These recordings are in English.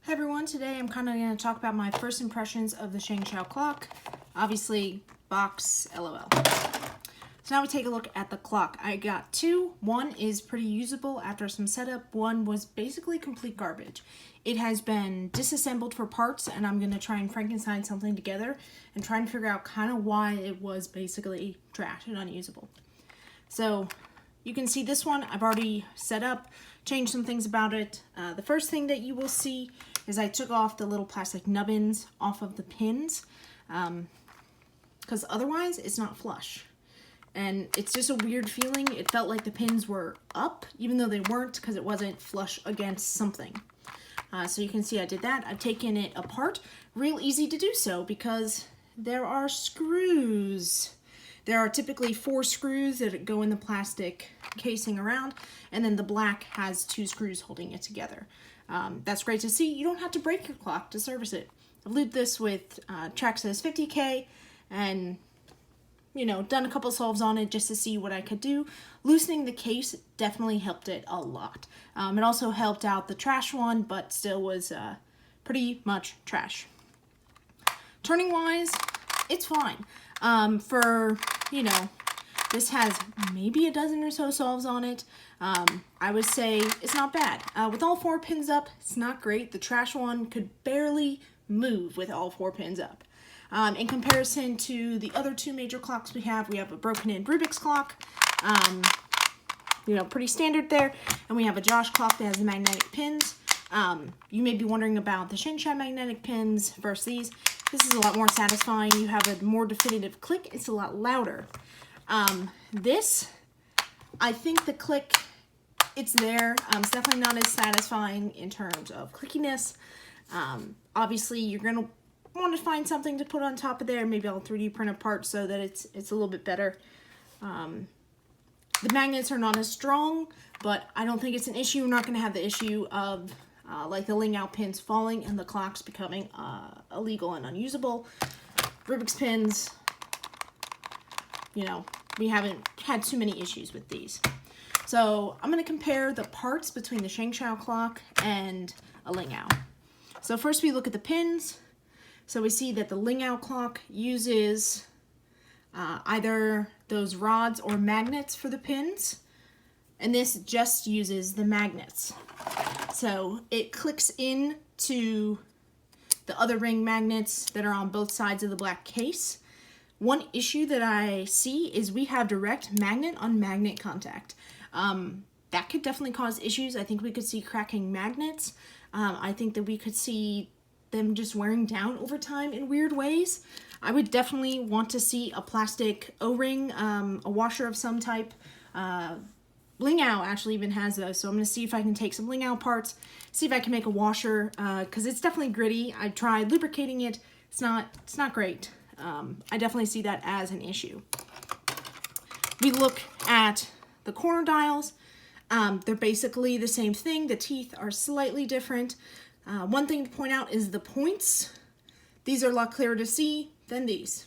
Hey everyone, today I'm kind of going to talk about my first impressions of the Shengshou clock. Obviously, box, LOL. So now we take a look at the clock. I got two. One is pretty usable after some setup. One was basically complete garbage. It has been disassembled for parts, and I'm going to try and Frankenstein something together and try and figure out kind of why it was basically trash and unusable. So you can see this one I've already set up, changed some things about it. The first thing that you will see is I took off the little plastic nubbins off of the pins because otherwise it's not flush. And it's just a weird feeling. It felt like the pins were up, even though they weren't, because it wasn't flush against something. So you can see I did that. I've taken it apart. Real easy to do so because there are screws. There are typically 4 screws that go in the plastic casing around, and then the black has 2 screws holding it together. That's great to see. You don't have to break your clock to service it. I've lubed this with Traxxas 50K and, done a couple solves on it just to see what I could do. Loosening the case definitely helped it a lot. It also helped out the trash one, but still was pretty much trash. Turning wise, it's fine. This has maybe a dozen or so solves on it. I would say it's not bad. With all 4 pins up, it's not great. The trash one could barely move with all 4 pins up. In comparison to the other 2 major clocks we have a broken-in Rubik's clock, pretty standard there, and we have a Josh clock that has the magnetic pins. You may be wondering about the Shengshou magnetic pins versus these. This is a lot more satisfying. You have a more definitive click. It's a lot louder. This, I think the click, it's there. It's definitely not as satisfying in terms of clickiness. Obviously, you're going to want to find something to put on top of there. Maybe I'll 3D print a part so that it's a little bit better. The magnets are not as strong, but I don't think it's an issue. We're not going to have the issue of like the Lingao pins falling and the clocks becoming illegal and unusable. Rubik's pins, we haven't had too many issues with these. So I'm going to compare the parts between the Shengshou clock and a Lingao. So first we look at the pins. So we see that the Lingao clock uses either those rods or magnets for the pins, and this just uses the magnets. So it clicks into the other ring magnets that are on both sides of the black case. One issue that I see is we have direct magnet on magnet contact. That could definitely cause issues. I think we could see cracking magnets. I think that we could see them just wearing down over time in weird ways. I would definitely want to see a plastic O-ring, a washer of some type. Lingao actually even has those, so I'm going to see if I can take some Lingao parts, see if I can make a washer, because it's definitely gritty. I tried lubricating it. It's not great. I definitely see that as an issue. We look at the corner dials. They're basically the same thing. The teeth are slightly different. One thing to point out is the points. These are a lot clearer to see than these.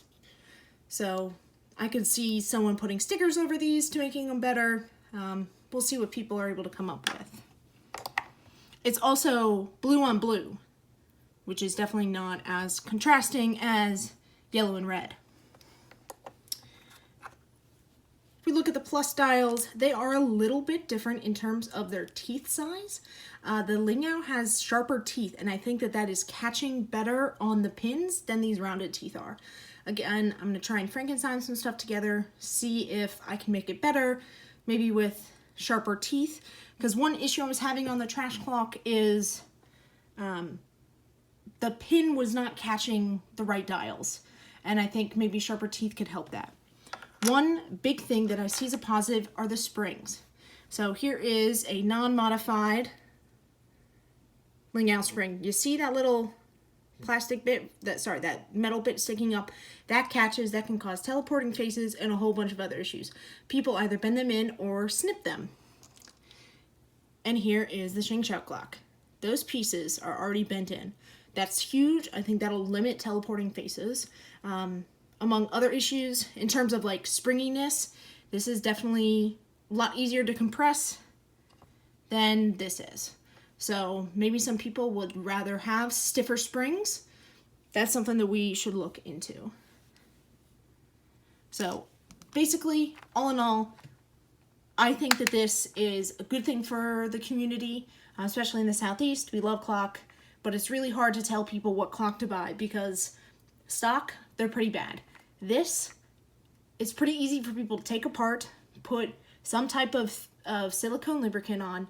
So I could see someone putting stickers over these to making them better. We'll see what people are able to come up with. It's also blue on blue, which is definitely not as contrasting as yellow and red. If we look at the plus dials, they are a little bit different in terms of their teeth size. The Lingao has sharper teeth, and I think that is catching better on the pins than these rounded teeth are. Again, I'm going to try and Frankenstein some stuff together, see if I can make it better, maybe with sharper teeth. Because one issue I was having on the trash clock is the pin was not catching the right dials. And I think maybe sharper teeth could help that. One big thing that I see as a positive are the springs. So here is a non-modified Lingao spring. You see that little plastic bit, that metal bit sticking up? That catches, that can cause teleporting faces and a whole bunch of other issues. People either bend them in or snip them. And here is the Shengshou clock. Those pieces are already bent in. That's huge. I think that'll limit teleporting faces. Among other issues, in terms of like springiness, this is definitely a lot easier to compress than this is. So maybe some people would rather have stiffer springs. That's something that we should look into. So basically, all in all, I think that this is a good thing for the community, especially in the Southeast. We love clock, but it's really hard to tell people what clock to buy because stock, they're pretty bad. This, it's pretty easy for people to take apart, put some type of silicone lubricant on,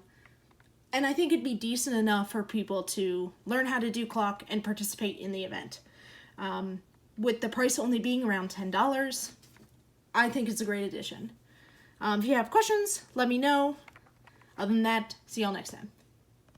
and I think it'd be decent enough for people to learn how to do clock and participate in the event. With the price only being around $10, I think it's a great addition. If you have questions, let me know. Other than that, see y'all next time.